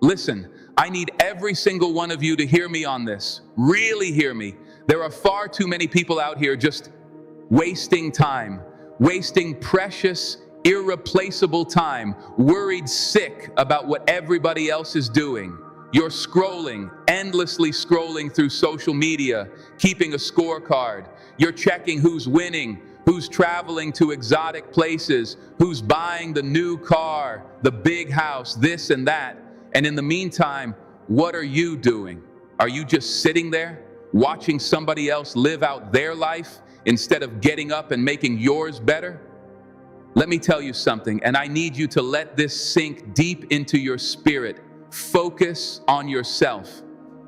Listen, I need every single one of you to hear me on this. Really hear me. There are far too many people out here just wasting time, wasting precious, irreplaceable time, worried sick about what everybody else is doing. You're scrolling, endlessly scrolling through social media, keeping a scorecard. You're checking who's winning, who's traveling to exotic places, who's buying the new car, the big house, this and that. And in the meantime, what are you doing? Are you just sitting there, watching somebody else live out their life instead of getting up and making yours better? Let me tell you something, and I need you to let this sink deep into your spirit. Focus on yourself.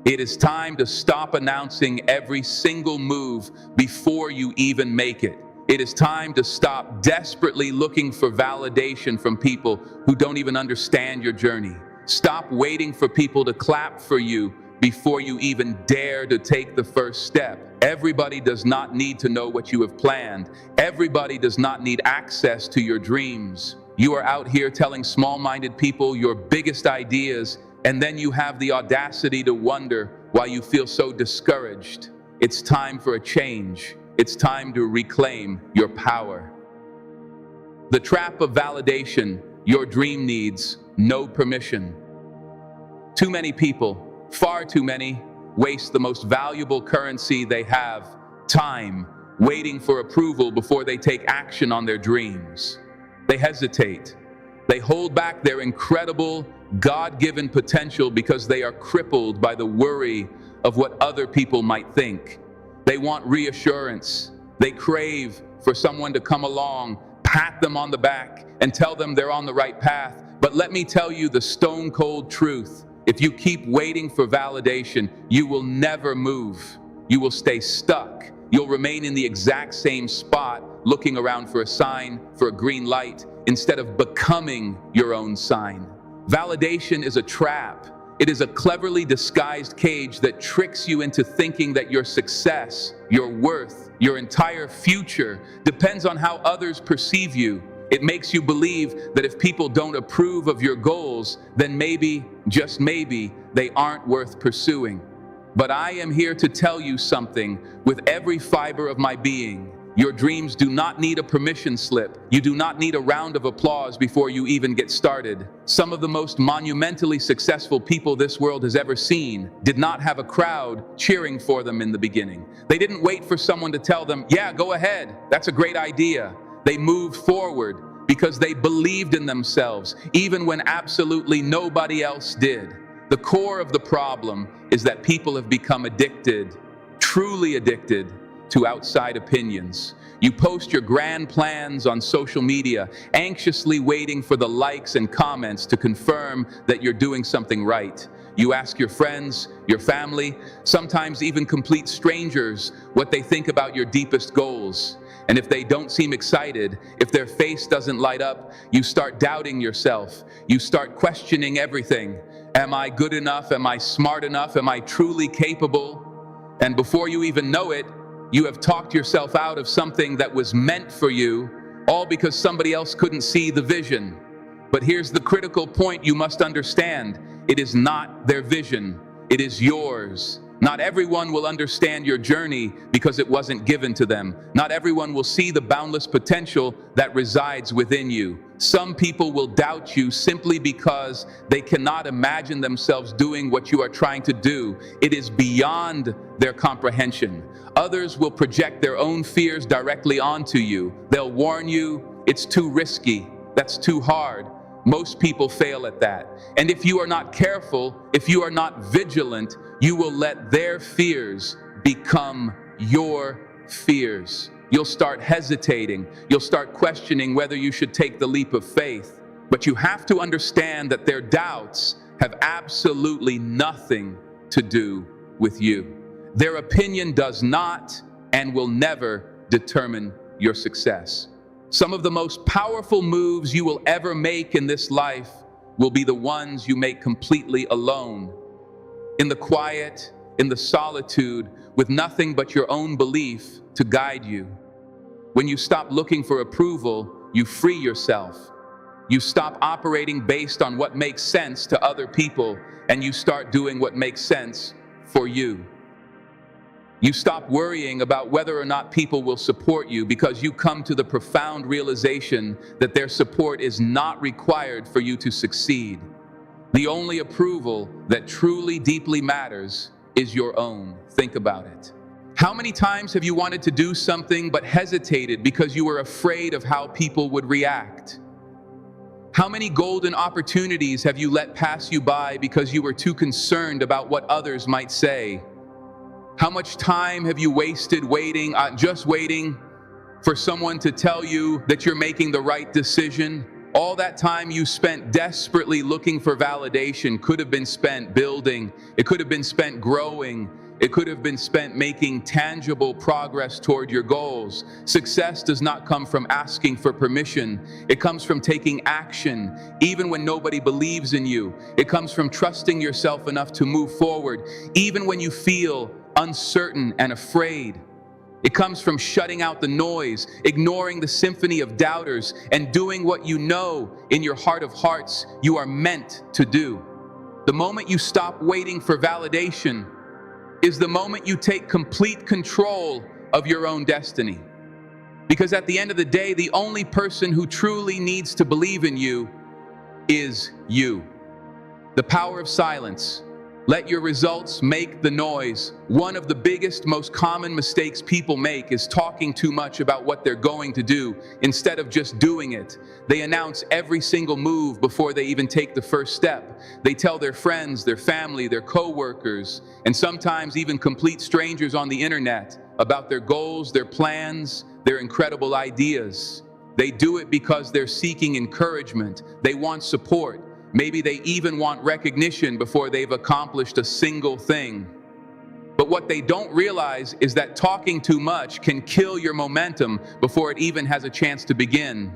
It is time to stop announcing every single move before you even make it. It is time to stop desperately looking for validation from people who don't even understand your journey. Stop waiting for people to clap for you before you even dare to take the first step. Everybody does not need to know what you have planned. Everybody does not need access to your dreams. You are out here telling small-minded people your biggest ideas, and then you have the audacity to wonder why you feel so discouraged. It's time for a change. It's time to reclaim your power. The trap of validation your dream needs no permission. Too many people, far too many, waste the most valuable currency they have, time, waiting for approval before they take action on their dreams. They hesitate. They hold back their incredible, God-given potential because they are crippled by the worry of what other people might think. They want reassurance. They crave for someone to come along, pat them on the back, and tell them they're on the right path. But let me tell you the stone-cold truth. If you keep waiting for validation, you will never move. You will stay stuck. You'll remain in the exact same spot, looking around for a sign, for a green light, instead of becoming your own sign. Validation is a trap. It is a cleverly disguised cage that tricks you into thinking that your success, your worth, your entire future depends on how others perceive you. It makes you believe that if people don't approve of your goals, then maybe, just maybe, they aren't worth pursuing. But I am here to tell you something with every fiber of my being. Your dreams do not need a permission slip. You do not need a round of applause before you even get started. Some of the most monumentally successful people this world has ever seen did not have a crowd cheering for them in the beginning. They didn't wait for someone to tell them, yeah, go ahead, that's a great idea. They moved forward because they believed in themselves, even when absolutely nobody else did. The core of the problem is that people have become addicted, truly addicted, to outside opinions. You post your grand plans on social media, anxiously waiting for the likes and comments to confirm that you're doing something right. You ask your friends, your family, sometimes even complete strangers, what they think about your deepest goals. And if they don't seem excited, if their face doesn't light up, you start doubting yourself. You start questioning everything. Am I good enough? Am I smart enough? Am I truly capable? And before you even know it, you have talked yourself out of something that was meant for you, all because somebody else couldn't see the vision. But here's the critical point you must understand. It is not their vision. It is yours. Not everyone will understand your journey because it wasn't given to them. Not everyone will see the boundless potential that resides within you. Some people will doubt you simply because they cannot imagine themselves doing what you are trying to do. It is beyond their comprehension. Others will project their own fears directly onto you. They'll warn you, it's too risky, that's too hard. Most people fail at that. And if you are not careful, if you are not vigilant, you will let their fears become your fears. You'll start hesitating. You'll start questioning whether you should take the leap of faith. But you have to understand that their doubts have absolutely nothing to do with you. Their opinion does not and will never determine your success. Some of the most powerful moves you will ever make in this life will be the ones you make completely alone. In the quiet, in the solitude, with nothing but your own belief to guide you. When you stop looking for approval, you free yourself. You stop operating based on what makes sense to other people, and you start doing what makes sense for you. You stop worrying about whether or not people will support you because you come to the profound realization that their support is not required for you to succeed. The only approval that truly deeply matters is your own. Think about it. How many times have you wanted to do something but hesitated because you were afraid of how people would react? How many golden opportunities have you let pass you by because you were too concerned about what others might say? How much time have you wasted waiting for someone to tell you that you're making the right decision? All that time you spent desperately looking for validation could have been spent building. It could have been spent growing. It could have been spent making tangible progress toward your goals. Success does not come from asking for permission. It comes from taking action, even when nobody believes in you. It comes from trusting yourself enough to move forward, even when you feel uncertain and afraid. It comes from shutting out the noise, ignoring the symphony of doubters, and doing what you know in your heart of hearts you are meant to do. The moment you stop waiting for validation is the moment you take complete control of your own destiny. Because at the end of the day, the only person who truly needs to believe in you is you. The power of silence. Let your results make the noise. One of the biggest, most common mistakes people make is talking too much about what they're going to do instead of just doing it. They announce every single move before they even take the first step. They tell their friends, their family, their coworkers, and sometimes even complete strangers on the internet about their goals, their plans, their incredible ideas. They do it because they're seeking encouragement. They want support. Maybe they even want recognition before they've accomplished a single thing. But what they don't realize is that talking too much can kill your momentum before it even has a chance to begin.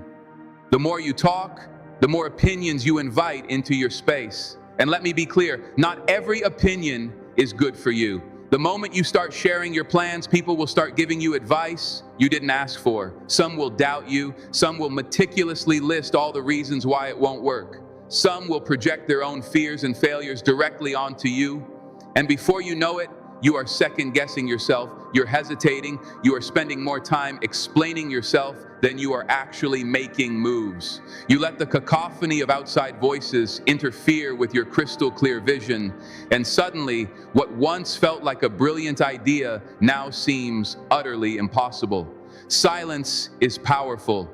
The more you talk, the more opinions you invite into your space. And let me be clear, not every opinion is good for you. The moment you start sharing your plans, people will start giving you advice you didn't ask for. Some will doubt you. Some will meticulously list all the reasons why it won't work. Some will project their own fears and failures directly onto you. And before you know it, you are second-guessing yourself. You're hesitating. You are spending more time explaining yourself than you are actually making moves. You let the cacophony of outside voices interfere with your crystal clear vision. And suddenly, what once felt like a brilliant idea now seems utterly impossible. Silence is powerful.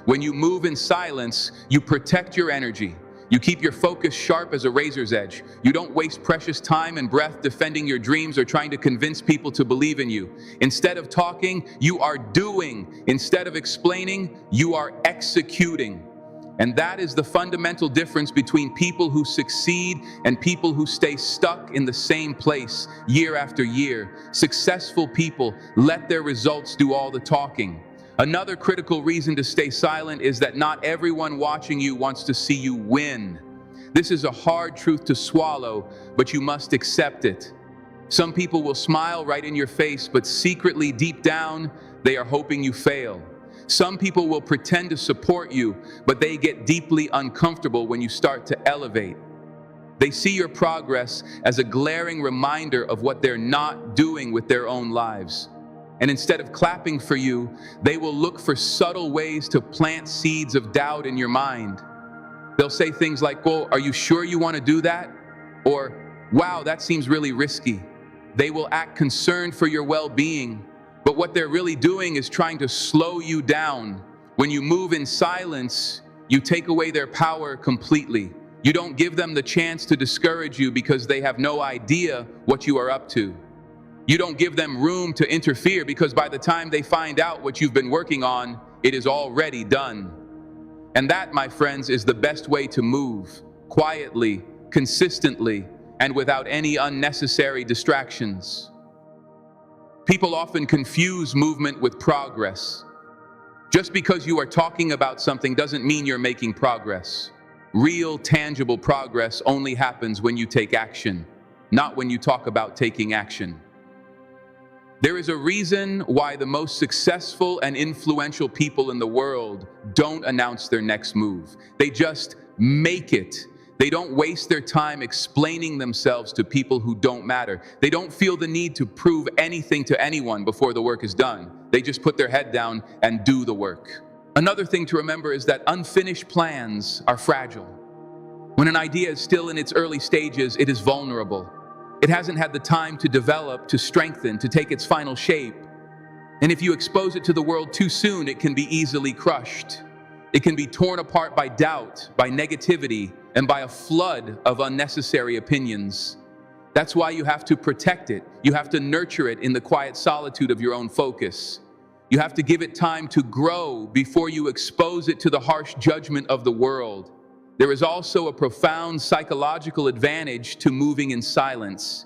When you move in silence, you protect your energy. You keep your focus sharp as a razor's edge. You don't waste precious time and breath defending your dreams or trying to convince people to believe in you. Instead of talking, you are doing. Instead of explaining, you are executing. And that is the fundamental difference between people who succeed and people who stay stuck in the same place year after year. Successful people let their results do all the talking. Another critical reason to stay silent is that not everyone watching you wants to see you win. This is a hard truth to swallow, but you must accept it. Some people will smile right in your face, but secretly deep down, they are hoping you fail. Some people will pretend to support you, but they get deeply uncomfortable when you start to elevate. They see your progress as a glaring reminder of what they're not doing with their own lives. And instead of clapping for you, they will look for subtle ways to plant seeds of doubt in your mind. They'll say things like, "Well, are you sure you want to do that?" Or, "Wow, that seems really risky." They will act concerned for your well-being, but what they're really doing is trying to slow you down. When you move in silence, you take away their power completely. You don't give them the chance to discourage you because they have no idea what you are up to. You don't give them room to interfere because by the time they find out what you've been working on, it is already done. And that, my friends, is the best way to move, quietly, consistently, and without any unnecessary distractions. People often confuse movement with progress. Just because you are talking about something doesn't mean you're making progress. Real, tangible progress only happens when you take action, not when you talk about taking action. There is a reason why the most successful and influential people in the world don't announce their next move. They just make it. They don't waste their time explaining themselves to people who don't matter. They don't feel the need to prove anything to anyone before the work is done. They just put their head down and do the work. Another thing to remember is that unfinished plans are fragile. When an idea is still in its early stages, it is vulnerable. It hasn't had the time to develop, to strengthen, to take its final shape. And if you expose it to the world too soon, it can be easily crushed. It can be torn apart by doubt, by negativity, and by a flood of unnecessary opinions. That's why you have to protect it. You have to nurture it in the quiet solitude of your own focus. You have to give it time to grow before you expose it to the harsh judgment of the world. There is also a profound psychological advantage to moving in silence.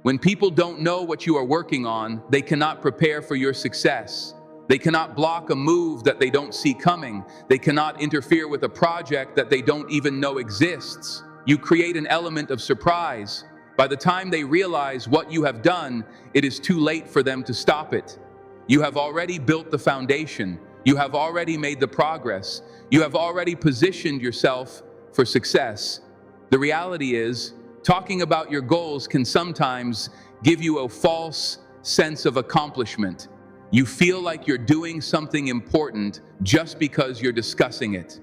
When people don't know what you are working on, they cannot prepare for your success. They cannot block a move that they don't see coming. They cannot interfere with a project that they don't even know exists. You create an element of surprise. By the time they realize what you have done, it is too late for them to stop it. You have already built the foundation. You have already made the progress. You have already positioned yourself for success. The reality is, talking about your goals can sometimes give you a false sense of accomplishment. You feel like you're doing something important just because you're discussing it.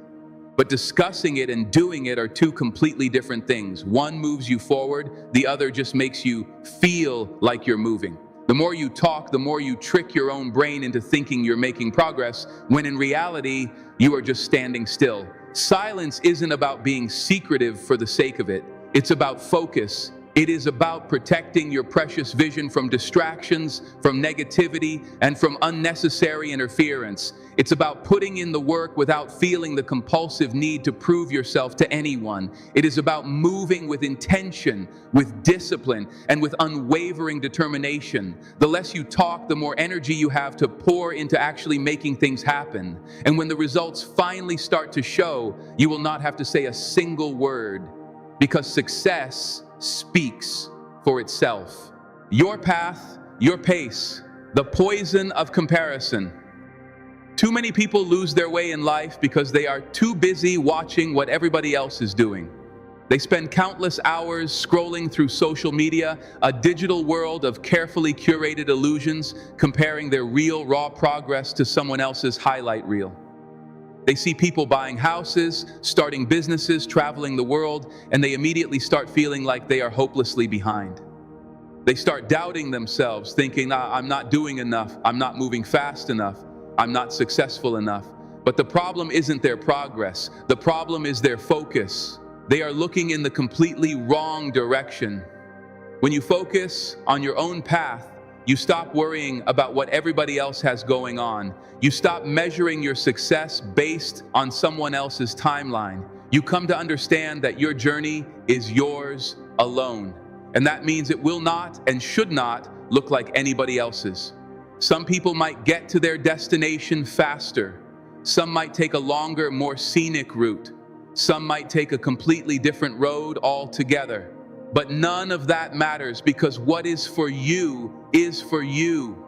But discussing it and doing it are two completely different things. One moves you forward, the other just makes you feel like you're moving. The more you talk, the more you trick your own brain into thinking you're making progress, when in reality, you are just standing still. Silence isn't about being secretive for the sake of it. It's about focus. It is about protecting your precious vision from distractions, from negativity, and from unnecessary interference. It's about putting in the work without feeling the compulsive need to prove yourself to anyone. It is about moving with intention, with discipline, and with unwavering determination. The less you talk, the more energy you have to pour into actually making things happen. And when the results finally start to show, you will not have to say a single word, because success speaks for itself. Your path, your pace, the poison of comparison. Too many people lose their way in life because they are too busy watching what everybody else is doing. They spend countless hours scrolling through social media, a digital world of carefully curated illusions, comparing their real, raw progress to someone else's highlight reel. They see people buying houses, starting businesses, traveling the world, and they immediately start feeling like they are hopelessly behind. They start doubting themselves, thinking, I'm not doing enough, I'm not moving fast enough, I'm not successful enough. But the problem isn't their progress. The problem is their focus. They are looking in the completely wrong direction. When you focus on your own path, you stop worrying about what everybody else has going on. You stop measuring your success based on someone else's timeline. You come to understand that your journey is yours alone. And that means it will not and should not look like anybody else's. Some people might get to their destination faster. Some might take a longer, more scenic route. Some might take a completely different road altogether. But none of that matters, because what is for you is for you.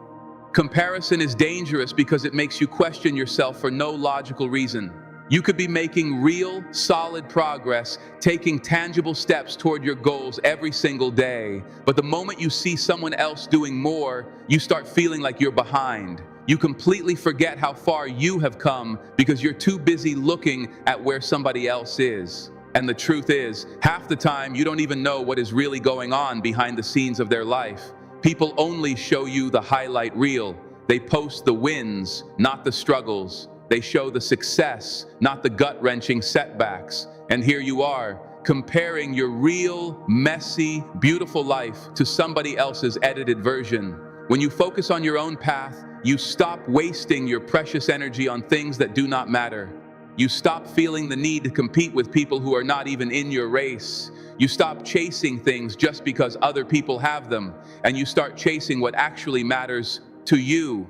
Comparison is dangerous because it makes you question yourself for no logical reason. You could be making real, solid progress, taking tangible steps toward your goals every single day. But the moment you see someone else doing more, you start feeling like you're behind. You completely forget how far you have come because you're too busy looking at where somebody else is. And the truth is, half the time you don't even know what is really going on behind the scenes of their life. People only show you the highlight reel. They post the wins, not the struggles. They show the success, not the gut-wrenching setbacks. And here you are, comparing your real, messy, beautiful life to somebody else's edited version. When you focus on your own path, you stop wasting your precious energy on things that do not matter. You stop feeling the need to compete with people who are not even in your race. You stop chasing things just because other people have them, and you start chasing what actually matters to you.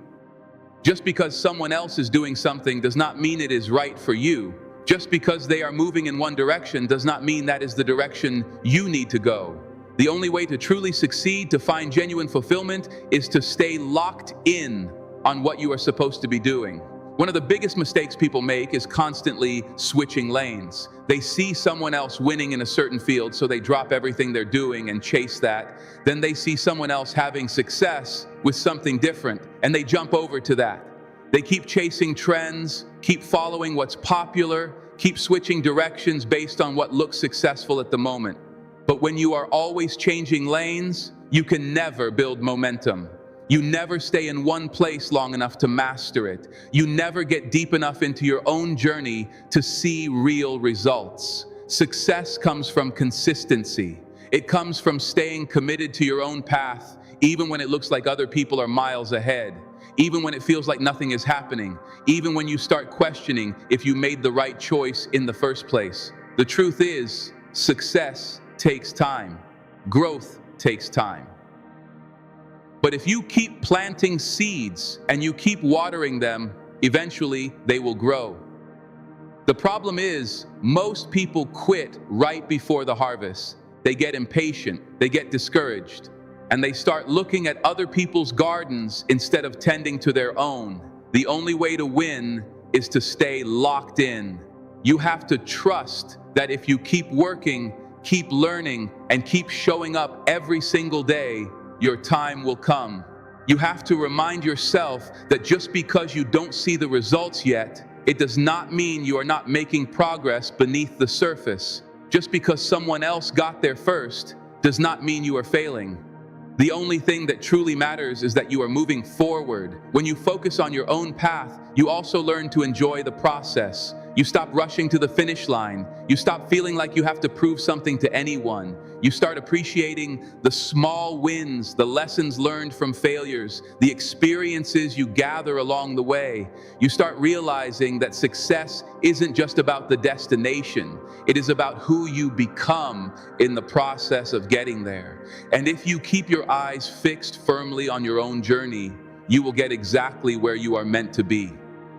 Just because someone else is doing something does not mean it is right for you. Just because they are moving in one direction does not mean that is the direction you need to go. The only way to truly succeed, to find genuine fulfillment, is to stay locked in on what you are supposed to be doing. One of the biggest mistakes people make is constantly switching lanes. They see someone else winning in a certain field, so they drop everything they're doing and chase that. Then they see someone else having success with something different, and they jump over to that. They keep chasing trends, keep following what's popular, keep switching directions based on what looks successful at the moment. But when you are always changing lanes, you can never build momentum. You never stay in one place long enough to master it. You never get deep enough into your own journey to see real results. Success comes from consistency. It comes from staying committed to your own path, even when it looks like other people are miles ahead, even when it feels like nothing is happening, even when you start questioning if you made the right choice in the first place. The truth is, success takes time. Growth takes time. But if you keep planting seeds and you keep watering them, eventually they will grow. The problem is, most people quit right before the harvest. They get impatient, they get discouraged, and they start looking at other people's gardens instead of tending to their own. The only way to win is to stay locked in. You have to trust that if you keep working, keep learning, and keep showing up every single day, your time will come. You have to remind yourself that just because you don't see the results yet, it does not mean you are not making progress beneath the surface. Just because someone else got there first does not mean you are failing. The only thing that truly matters is that you are moving forward. When you focus on your own path, you also learn to enjoy the process. You stop rushing to the finish line. You stop feeling like you have to prove something to anyone. You start appreciating the small wins, the lessons learned from failures, the experiences you gather along the way. You start realizing that success isn't just about the destination. It is about who you become in the process of getting there. And if you keep your eyes fixed firmly on your own journey, you will get exactly where you are meant to be.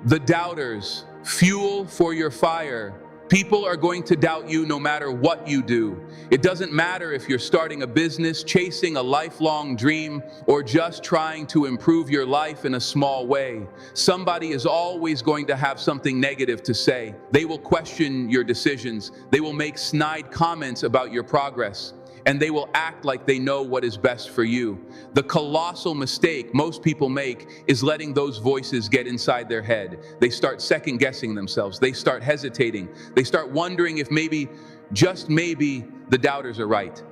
The doubters, fuel for your fire. People are going to doubt you no matter what you do. It doesn't matter if you're starting a business, chasing a lifelong dream, or just trying to improve your life in a small way. Somebody is always going to have something negative to say. They will question your decisions. They will make snide comments about your progress, and they will act like they know what is best for you. The colossal mistake most people make is letting those voices get inside their head. They start second guessing themselves. They start hesitating. They start wondering if maybe, just maybe, the doubters are right.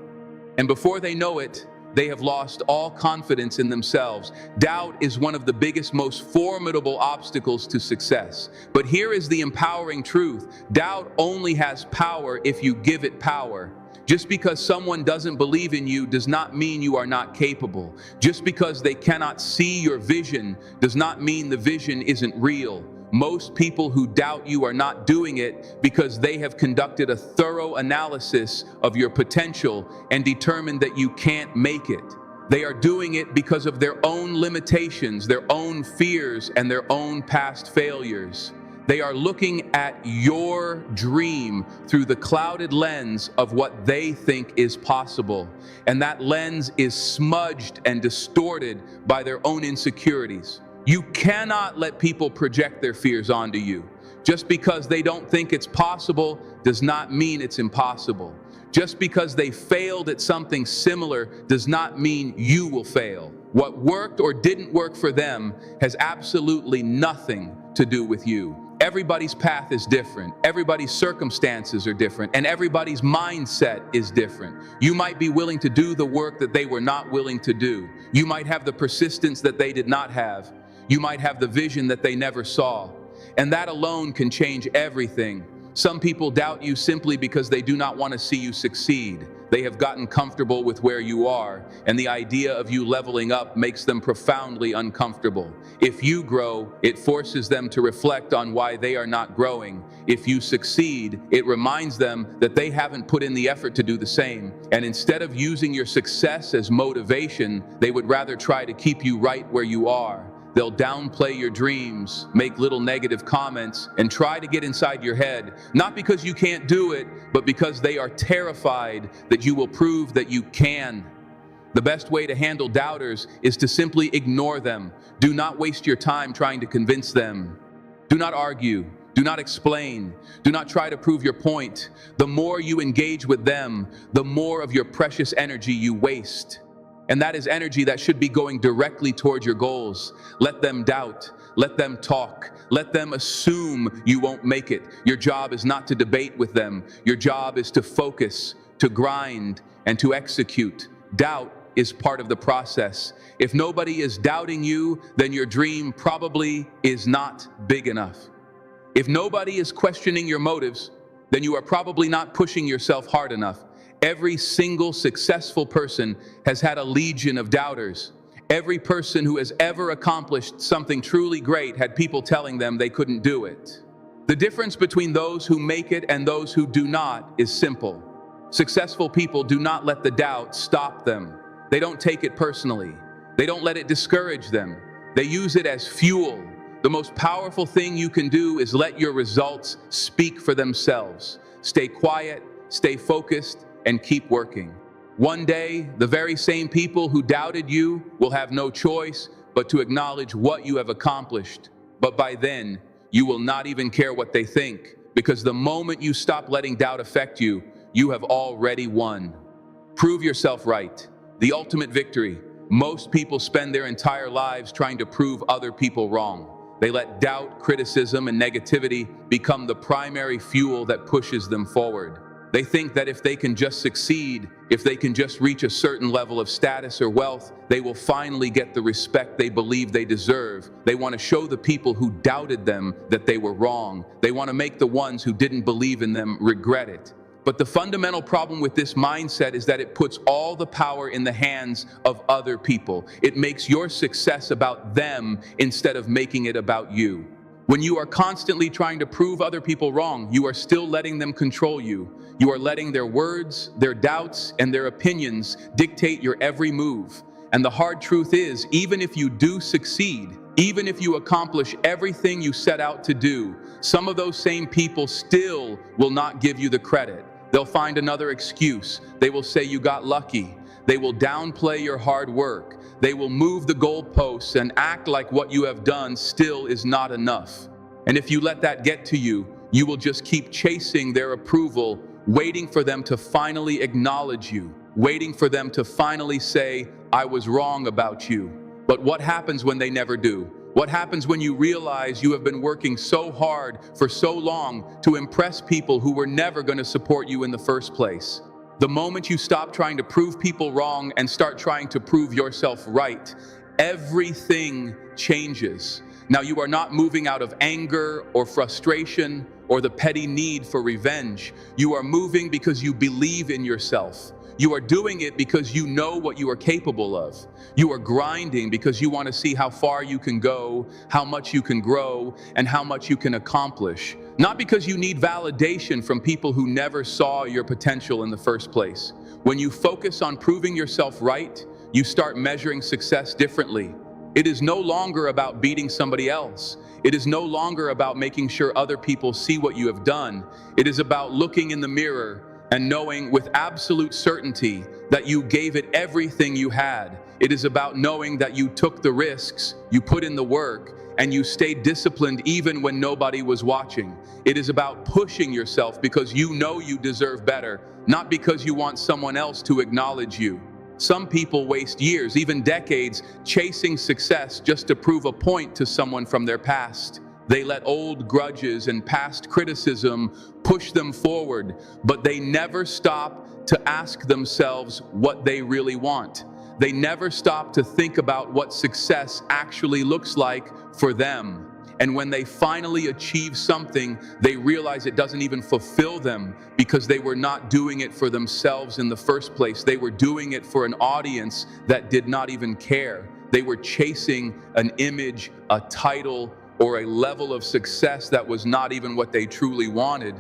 And before they know it, they have lost all confidence in themselves. Doubt is one of the biggest, most formidable obstacles to success. But here is the empowering truth. Doubt only has power if you give it power. Just because someone doesn't believe in you does not mean you are not capable. Just because they cannot see your vision does not mean the vision isn't real. Most people who doubt you are not doing it because they have conducted a thorough analysis of your potential and determined that you can't make it. They are doing it because of their own limitations, their own fears, and their own past failures. They are looking at your dream through the clouded lens of what they think is possible. And that lens is smudged and distorted by their own insecurities. You cannot let people project their fears onto you. Just because they don't think it's possible does not mean it's impossible. Just because they failed at something similar does not mean you will fail. What worked or didn't work for them has absolutely nothing to do with you. Everybody's path is different. Everybody's circumstances are different, and everybody's mindset is different. You might be willing to do the work that they were not willing to do. You might have the persistence that they did not have. You might have the vision that they never saw. And that alone can change everything. Some people doubt you simply because they do not want to see you succeed. They have gotten comfortable with where you are, and the idea of you leveling up makes them profoundly uncomfortable. If you grow, it forces them to reflect on why they are not growing. If you succeed, it reminds them that they haven't put in the effort to do the same. And instead of using your success as motivation, they would rather try to keep you right where you are. They'll downplay your dreams, make little negative comments, and try to get inside your head, not because you can't do it, but because they are terrified that you will prove that you can. The best way to handle doubters is to simply ignore them. Do not waste your time trying to convince them. Do not argue. Do not explain. Do not try to prove your point. The more you engage with them, the more of your precious energy you waste. And that is energy that should be going directly towards your goals. Let them doubt. Let them talk. Let them assume you won't make it. Your job is not to debate with them. Your job is to focus, to grind, and to execute. Doubt is part of the process. If nobody is doubting you, then your dream probably is not big enough. If nobody is questioning your motives, then you are probably not pushing yourself hard enough. Every single successful person has had a legion of doubters. Every person who has ever accomplished something truly great had people telling them they couldn't do it. The difference between those who make it and those who do not is simple. Successful people do not let the doubt stop them. They don't take it personally. They don't let it discourage them. They use it as fuel. The most powerful thing you can do is let your results speak for themselves. Stay quiet, stay focused, and keep working. One day, the very same people who doubted you will have no choice but to acknowledge what you have accomplished. But by then, you will not even care what they think, because the moment you stop letting doubt affect you, you have already won. Prove yourself right. The ultimate victory. Most people spend their entire lives trying to prove other people wrong. They let doubt, criticism, and negativity become the primary fuel that pushes them forward. They think that if they can just succeed, if they can just reach a certain level of status or wealth, they will finally get the respect they believe they deserve. They want to show the people who doubted them that they were wrong. They want to make the ones who didn't believe in them regret it. But the fundamental problem with this mindset is that it puts all the power in the hands of other people. It makes your success about them instead of making it about you. When you are constantly trying to prove other people wrong, you are still letting them control you. You are letting their words, their doubts, and their opinions dictate your every move. And the hard truth is, even if you do succeed, even if you accomplish everything you set out to do, some of those same people still will not give you the credit. They'll find another excuse. They will say you got lucky. They will downplay your hard work. They will move the goalposts and act like what you have done still is not enough. And if you let that get to you, you will just keep chasing their approval, waiting for them to finally acknowledge you, waiting for them to finally say, I was wrong about you. But what happens when they never do? What happens when you realize you have been working so hard for so long to impress people who were never going to support you in the first place? The moment you stop trying to prove people wrong and start trying to prove yourself right, everything changes. Now, you are not moving out of anger or frustration or the petty need for revenge. You are moving because you believe in yourself. You are doing it because you know what you are capable of. You are grinding because you want to see how far you can go, how much you can grow, and how much you can accomplish. Not because you need validation from people who never saw your potential in the first place. When you focus on proving yourself right, you start measuring success differently. It is no longer about beating somebody else. It is no longer about making sure other people see what you have done. It is about looking in the mirror and knowing with absolute certainty that you gave it everything you had. It is about knowing that you took the risks, you put in the work, and you stayed disciplined even when nobody was watching. It is about pushing yourself because you know you deserve better, not because you want someone else to acknowledge you. Some people waste years, even decades, chasing success just to prove a point to someone from their past. They let old grudges and past criticism push them forward, but they never stop to ask themselves what they really want. They never stop to think about what success actually looks like for them. And when they finally achieve something, they realize it doesn't even fulfill them because they were not doing it for themselves in the first place. They were doing it for an audience that did not even care. They were chasing an image, a title, or a level of success that was not even what they truly wanted.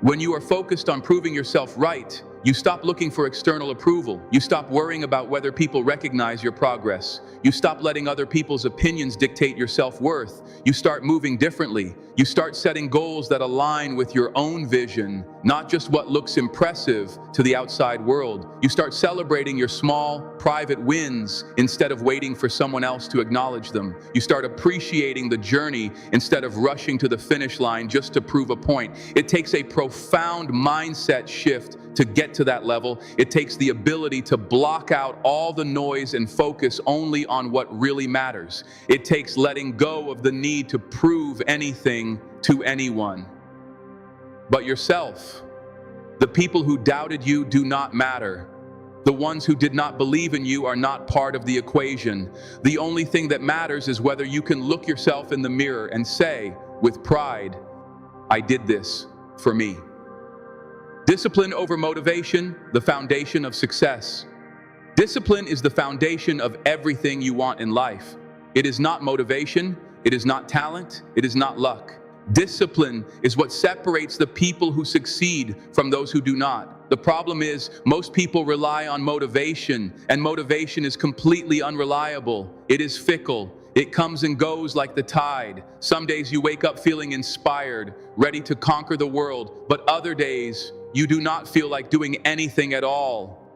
When you are focused on proving yourself right, You stop looking for external approval. You stop worrying about whether people recognize your progress. You stop letting other people's opinions dictate your self-worth. You start moving differently. You start setting goals that align with your own vision, not just what looks impressive to the outside world. You start celebrating your small, private wins instead of waiting for someone else to acknowledge them. You start appreciating the journey instead of rushing to the finish line just to prove a point. It takes a profound mindset shift to get to that level. It takes the ability to block out all the noise and focus only on what really matters. It takes letting go of the need to prove anything to anyone but yourself. The people who doubted you do not matter. The ones who did not believe in you are not part of the equation. The only thing that matters is whether you can look yourself in the mirror and say, with pride, I did this for me. Discipline over motivation, the foundation of success. Discipline is the foundation of everything you want in life. It is not motivation, it is not talent, it is not luck. Discipline is what separates the people who succeed from those who do not. The problem is, most people rely on motivation, and motivation is completely unreliable. It is fickle. It comes and goes like the tide. Some days you wake up feeling inspired, ready to conquer the world, but other days you do not feel like doing anything at all.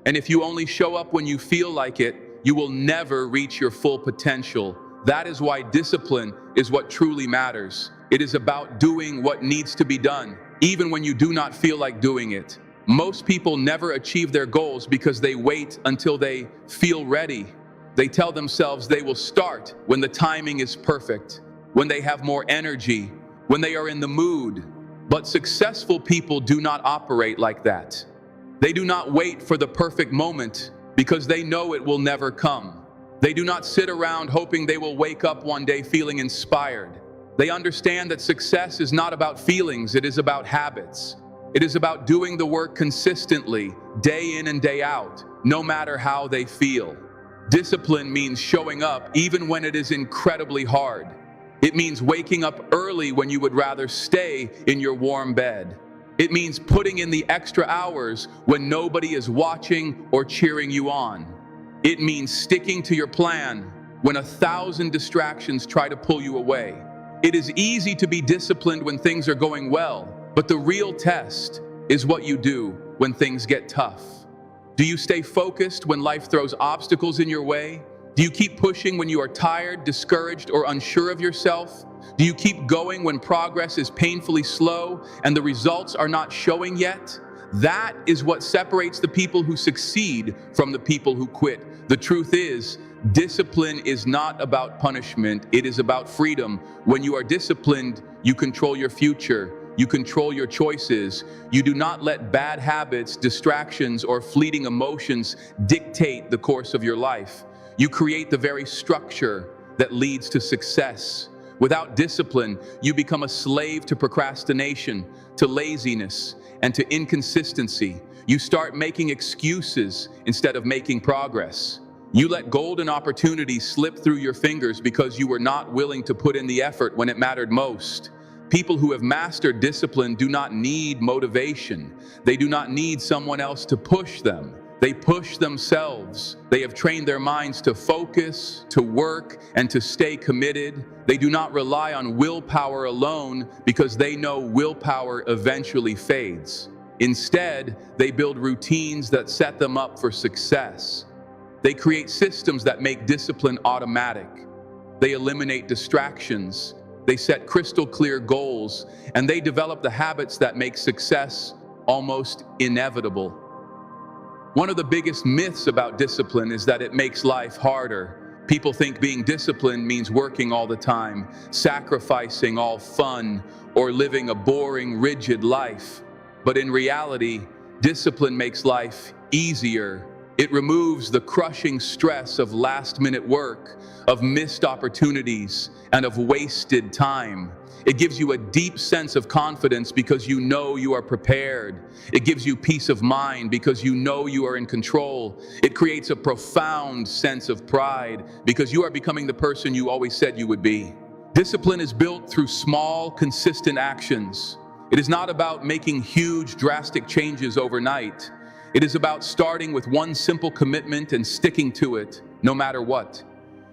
And if you only show up when you feel like it, you will never reach your full potential. That is why discipline is what truly matters. It is about doing what needs to be done, even when you do not feel like doing it. Most people never achieve their goals because they wait until they feel ready. They tell themselves they will start when the timing is perfect, when they have more energy, when they are in the mood. But successful people do not operate like that. They do not wait for the perfect moment because they know it will never come. They do not sit around hoping they will wake up one day feeling inspired. They understand that success is not about feelings, it is about habits. It is about doing the work consistently, day in and day out, no matter how they feel. Discipline means showing up even when it is incredibly hard. It means waking up early when you would rather stay in your warm bed. It means putting in the extra hours when nobody is watching or cheering you on. It means sticking to your plan when 1,000 distractions try to pull you away. It is easy to be disciplined when things are going well, but the real test is what you do when things get tough. Do you stay focused when life throws obstacles in your way? Do you keep pushing when you are tired, discouraged, or unsure of yourself? Do you keep going when progress is painfully slow and the results are not showing yet? That is what separates the people who succeed from the people who quit. The truth is, discipline is not about punishment, it is about freedom. When you are disciplined, you control your future. You control your choices. You do not let bad habits, distractions, or fleeting emotions dictate the course of your life. You create the very structure that leads to success. Without discipline, you become a slave to procrastination, to laziness, and to inconsistency. You start making excuses instead of making progress. You let golden opportunities slip through your fingers because you were not willing to put in the effort when it mattered most. People who have mastered discipline do not need motivation. They do not need someone else to push them. They push themselves. They have trained their minds to focus, to work, and to stay committed. They do not rely on willpower alone because they know willpower eventually fades. Instead, they build routines that set them up for success. They create systems that make discipline automatic. They eliminate distractions. They set crystal clear goals, and they develop the habits that make success almost inevitable. One of the biggest myths about discipline is that it makes life harder. People think being disciplined means working all the time, sacrificing all fun, or living a boring, rigid life. But in reality, discipline makes life easier. It removes the crushing stress of last-minute work, of missed opportunities, and of wasted time. It gives you a deep sense of confidence because you know you are prepared. It gives you peace of mind because you know you are in control. It creates a profound sense of pride because you are becoming the person you always said you would be. Discipline is built through small, consistent actions. It is not about making huge, drastic changes overnight. It is about starting with one simple commitment and sticking to it, no matter what.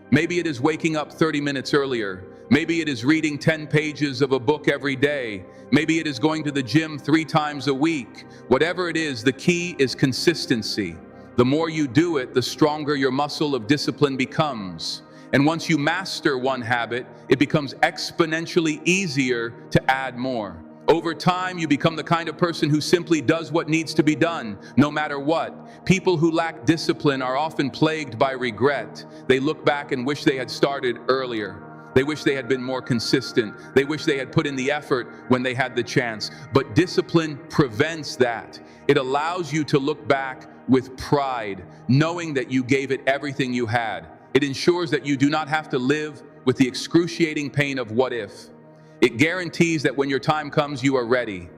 Maybe it is waking up 30 minutes earlier. Maybe it is reading 10 pages of a book every day. Maybe it is going to the gym 3 times a week. Whatever it is, the key is consistency. The more you do it, the stronger your muscle of discipline becomes. And once you master one habit, it becomes exponentially easier to add more. Over time, you become the kind of person who simply does what needs to be done, no matter what. People who lack discipline are often plagued by regret. They look back and wish they had started earlier. They wish they had been more consistent. They wish they had put in the effort when they had the chance. But discipline prevents that. It allows you to look back with pride, knowing that you gave it everything you had. It ensures that you do not have to live with the excruciating pain of what if. It guarantees that when your time comes, you are ready.